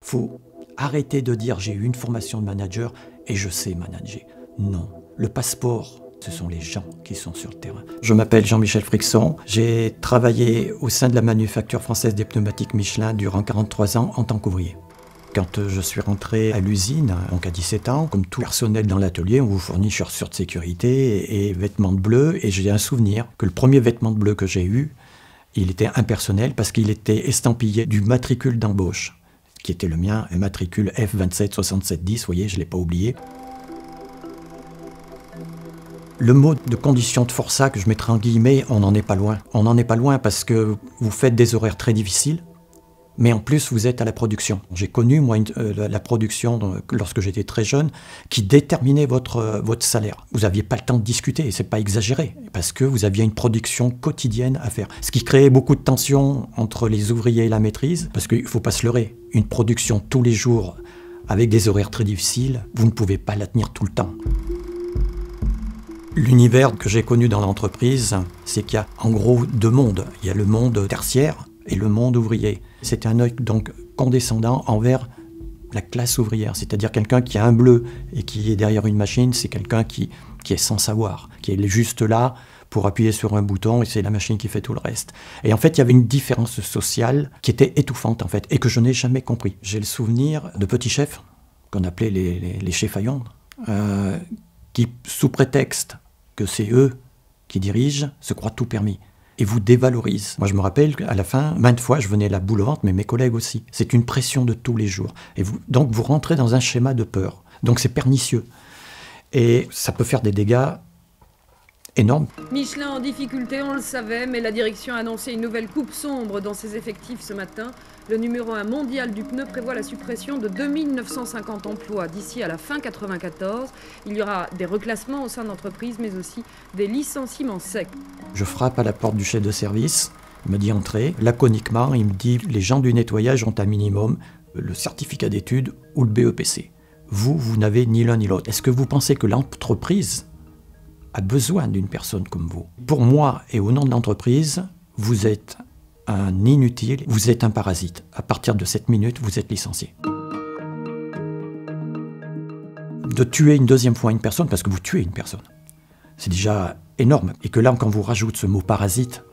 faut arrêter de dire j'ai eu une formation de manager et je sais manager. Non, le passeport, ce sont les gens qui sont sur le terrain. Je m'appelle Jean-Michel Frixon, j'ai travaillé au sein de la manufacture française des pneumatiques Michelin durant 43 ans en tant qu'ouvrier. Quand je suis rentré à l'usine, donc à 17 ans, comme tout personnel dans l'atelier, on vous fournit chaussures de sécurité et vêtements de bleu. Et j'ai un souvenir que le premier vêtement de bleu que j'ai eu, il était impersonnel parce qu'il était estampillé du matricule d'embauche, qui était le mien, un matricule F276710, vous voyez, je ne l'ai pas oublié. Le mot de condition de forçat que je mettrai en guillemets, on n'en est pas loin. On n'en est pas loin parce que vous faites des horaires très difficiles. Mais en plus, vous êtes à la production. J'ai connu, moi, la production, lorsque j'étais très jeune, qui déterminait votre salaire. Vous n'aviez pas le temps de discuter, et c'est pas exagéré, parce que vous aviez une production quotidienne à faire. Ce qui créait beaucoup de tensions entre les ouvriers et la maîtrise, parce qu'il ne faut pas se leurrer. Une production tous les jours, avec des horaires très difficiles, vous ne pouvez pas la tenir tout le temps. L'univers que j'ai connu dans l'entreprise, c'est qu'il y a en gros deux mondes. Il y a le monde tertiaire, et le monde ouvrier. C'est un œil donc condescendant envers la classe ouvrière, c'est-à-dire quelqu'un qui a un bleu et qui est derrière une machine, c'est quelqu'un qui est sans savoir, qui est juste là pour appuyer sur un bouton et c'est la machine qui fait tout le reste. Et en fait, il y avait une différence sociale qui était étouffante en fait et que je n'ai jamais compris. J'ai le souvenir de petits chefs, qu'on appelait les cheffaillons, qui sous prétexte que c'est eux qui dirigent, se croient tout permis. Et vous dévalorise. Moi, je me rappelle qu'à la fin, maintes fois, je venais la boule au ventre, mais mes collègues aussi. C'est une pression de tous les jours. Et donc, vous rentrez dans un schéma de peur. Donc, c'est pernicieux. Et ça peut faire des dégâts énormes. Michelin en difficulté, on le savait, mais la direction a annoncé une nouvelle coupe sombre dans ses effectifs ce matin. Le numéro 1 mondial du pneu prévoit la suppression de 2950 emplois d'ici à la fin 1994. Il y aura des reclassements au sein de l'entreprise, mais aussi des licenciements secs. Je frappe à la porte du chef de service, il me dit entrer. Laconiquement, il me dit les gens du nettoyage ont un minimum le certificat d'études ou le BEPC. Vous n'avez ni l'un ni l'autre. Est-ce que vous pensez que l'entreprise a besoin d'une personne comme vous? Pour moi et au nom de l'entreprise, vous êtes un inutile, vous êtes un parasite. À partir de cette minute, vous êtes licencié. De tuer une deuxième fois une personne, parce que vous tuez une personne, c'est déjà énorme. Et que là, quand vous rajoutez ce mot parasite,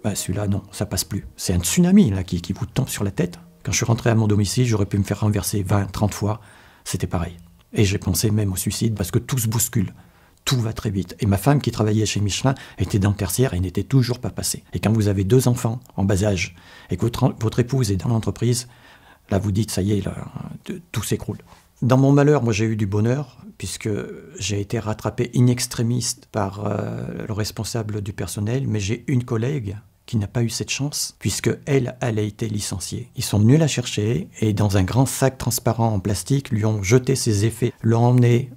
ben celui-là, non, ça passe plus. C'est un tsunami là, qui vous tombe sur la tête. Quand je suis rentré à mon domicile, j'aurais pu me faire renverser 20, 30 fois. C'était pareil. Et j'ai pensé même au suicide, parce que tout se bouscule. Tout va très vite. Et ma femme, qui travaillait chez Michelin, était dans le tertiaire et n'était toujours pas passée. Et quand vous avez 2 enfants en bas âge et que votre épouse est dans l'entreprise, là vous dites, ça y est, là, tout s'écroule. Dans mon malheur, moi j'ai eu du bonheur, puisque j'ai été rattrapé in extremis par le responsable du personnel, mais j'ai une collègue qui n'a pas eu cette chance, puisque elle a été licenciée. Ils sont venus la chercher et dans un grand sac transparent en plastique, lui ont jeté ses effets, l'ont emmené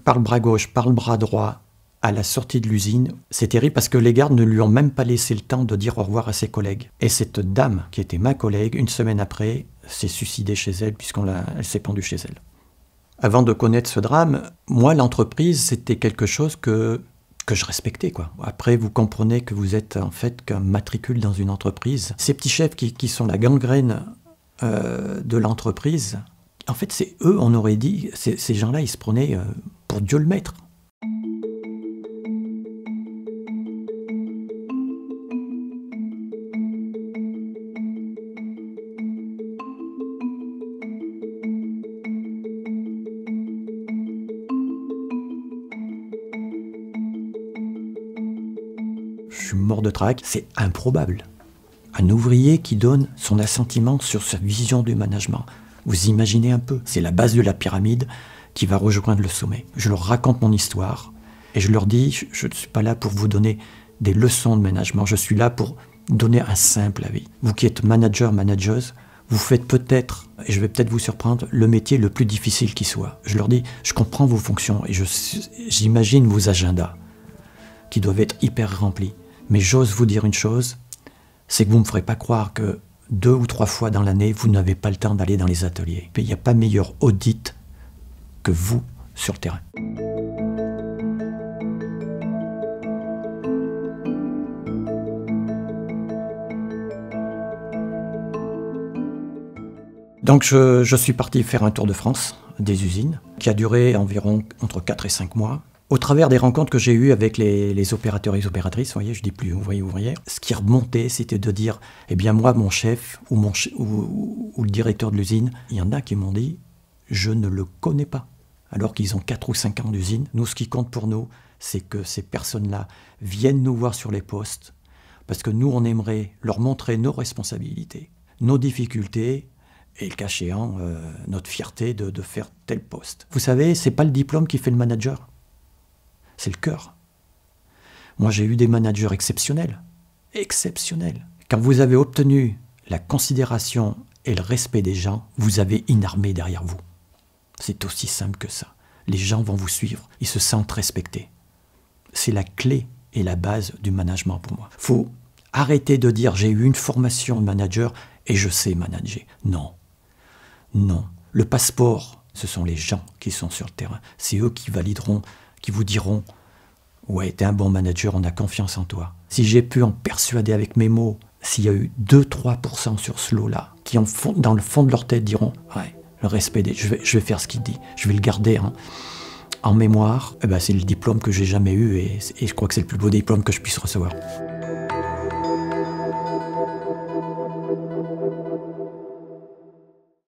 par le bras gauche, par le bras droit, à la sortie de l'usine. C'est terrible parce que les gardes ne lui ont même pas laissé le temps de dire au revoir à ses collègues. Et cette dame, qui était ma collègue, une semaine après, s'est suicidée chez elle, elle s'est pendue chez elle. Avant de connaître ce drame, moi, l'entreprise, c'était quelque chose que je respectais, quoi. Après, vous comprenez que vous êtes en fait qu'un matricule dans une entreprise. Ces petits chefs qui sont la gangrène de l'entreprise, en fait, c'est eux, on aurait dit, ces gens-là, ils se prenaient pour Dieu le maître. Je suis mort de trac, c'est improbable. Un ouvrier qui donne son assentiment sur sa vision du management. Vous imaginez un peu, c'est la base de la pyramide qui va rejoindre le sommet. Je leur raconte mon histoire et je leur dis, je ne suis pas là pour vous donner des leçons de management, je suis là pour donner un simple avis. Vous qui êtes manager, manageuse, vous faites peut-être, et je vais peut-être vous surprendre, le métier le plus difficile qui soit. Je leur dis, je comprends vos fonctions et j'imagine vos agendas qui doivent être hyper remplis. Mais j'ose vous dire une chose, c'est que vous ne me ferez pas croire que 2 ou 3 fois dans l'année, vous n'avez pas le temps d'aller dans les ateliers. Il n'y a pas meilleur audit que vous sur le terrain. Donc je suis parti faire un tour de France des usines, qui a duré environ entre 4 et 5 mois. Au travers des rencontres que j'ai eues avec les opérateurs et les opératrices, vous voyez, je dis plus ouvriers, ouvrières, ce qui remontait, c'était de dire, eh bien moi, mon chef ou le directeur de l'usine, il y en a qui m'ont dit, je ne le connais pas. Alors qu'ils ont 4 ou 5 ans d'usine. Nous, ce qui compte pour nous, c'est que ces personnes-là viennent nous voir sur les postes, parce que nous, on aimerait leur montrer nos responsabilités, nos difficultés, et le cas échéant, notre fierté de faire tel poste. Vous savez, c'est pas le diplôme qui fait le manager, c'est le cœur. Moi, j'ai eu des managers exceptionnels, exceptionnels. Quand vous avez obtenu la considération et le respect des gens, vous avez une armée derrière vous. C'est aussi simple que ça. Les gens vont vous suivre, ils se sentent respectés. C'est la clé et la base du management pour moi. Il faut arrêter de dire j'ai eu une formation de manager et je sais manager. Non. Non. Le passeport, ce sont les gens qui sont sur le terrain. C'est eux qui valideront, qui vous diront « Ouais, t'es un bon manager, on a confiance en toi ». Si j'ai pu en persuader avec mes mots, s'il y a eu 2-3% sur ce lot-là, qui dans le fond de leur tête diront « Ouais, le respect, je vais faire ce qu'il dit, je vais le garder en mémoire », eh ben, c'est le diplôme que j'ai jamais eu et je crois que c'est le plus beau diplôme que je puisse recevoir.